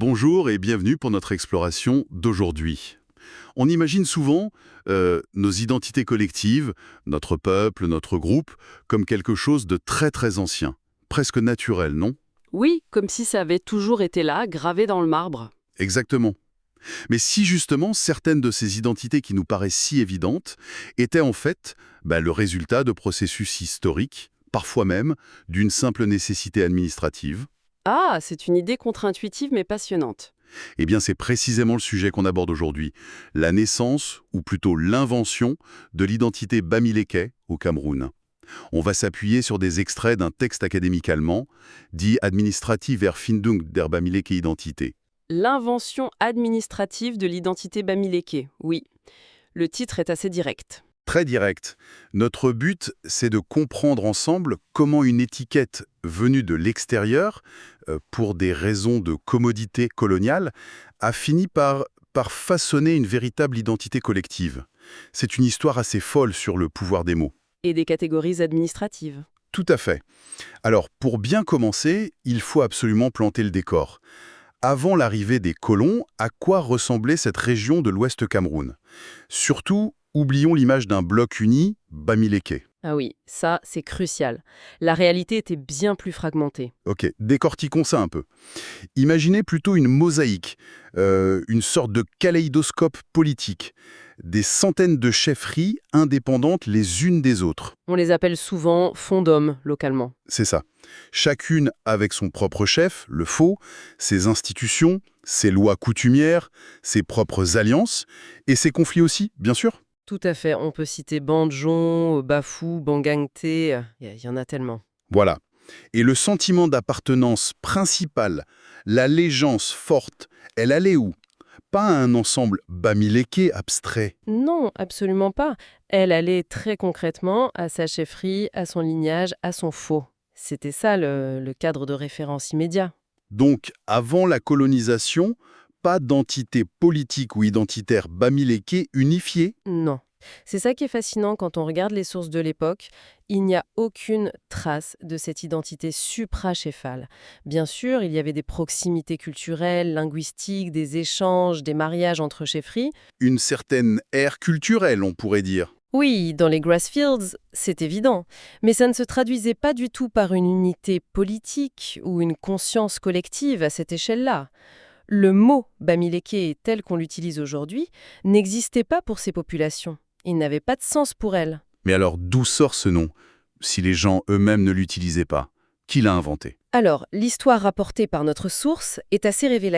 Bonjour et bienvenue pour notre exploration d'aujourd'hui. On imagine souvent nos identités collectives, notre peuple, notre groupe, comme quelque chose de très très ancien, presque naturel, non? Oui, comme si ça avait toujours été là, gravé dans le marbre. Exactement. Mais si justement certaines de ces identités qui nous paraissent si évidentes étaient en fait le résultat de processus historiques, parfois même d'une simple nécessité administrative, Ah, c'est une idée contre-intuitive mais passionnante. eh bien c'est précisément le sujet qu'on aborde aujourd'hui, la naissance, ou plutôt l'invention, de l'identité bamileke au Cameroun. On va s'appuyer sur des extraits d'un texte académique allemand, dit Administrative Erfindung der Bamileke Identität. L'invention administrative de l'identité bamileke, oui. Le titre est assez direct. Très direct. Notre but, c'est de comprendre ensemble comment une étiquette venue de l'extérieur, pour des raisons de commodité coloniale, a fini par façonner une véritable identité collective. C'est une histoire assez folle sur le pouvoir des mots. Et des catégories administratives. Tout à fait. Alors, pour bien commencer, il faut absolument planter le décor. Avant l'arrivée des colons, à quoi ressemblait cette région de l'Ouest Cameroun? Surtout, oublions l'image d'un bloc uni, Bamileke. Ah oui, ça, c'est crucial. La réalité était bien plus fragmentée. Ok, décortiquons ça un peu. Imaginez plutôt une mosaïque, une sorte de kaléidoscope politique. Des centaines de chefferies indépendantes les unes des autres. On les appelle souvent fonds d'hommes localement. C'est ça. Chacune avec son propre chef, le faux, ses institutions, ses lois coutumières, ses propres alliances, et ses conflits aussi, bien sûr. Tout à fait, on peut citer Bandjon, Bafou, Bangangté, il y en a tellement. Voilà. Et le sentiment d'appartenance principal, l'allégeance forte, elle allait où? Pas à un ensemble bamileke abstrait. Non, absolument pas. Elle allait très concrètement à sa chefferie, à son lignage, à son faux. C'était ça le cadre de référence immédiat. Donc, avant la colonisation, pas d'entité politique ou identitaire bamileke unifiée. Non. C'est ça qui est fascinant quand on regarde les sources de l'époque. Il n'y a aucune trace de cette identité suprachéphale. Bien sûr, il y avait des proximités culturelles, linguistiques, des échanges, des mariages entre chefferies. Une certaine ère culturelle, on pourrait dire. Oui, dans les Grassfields, c'est évident. Mais ça ne se traduisait pas du tout par une unité politique ou une conscience collective à cette échelle-là. Le mot Bamileke, tel qu'on l'utilise aujourd'hui, n'existait pas pour ces populations. Il n'avait pas de sens pour elles. Mais alors, d'où sort ce nom, si les gens eux-mêmes ne l'utilisaient pas? Qui l'a inventé? Alors, l'histoire rapportée par notre source est assez révélatrice.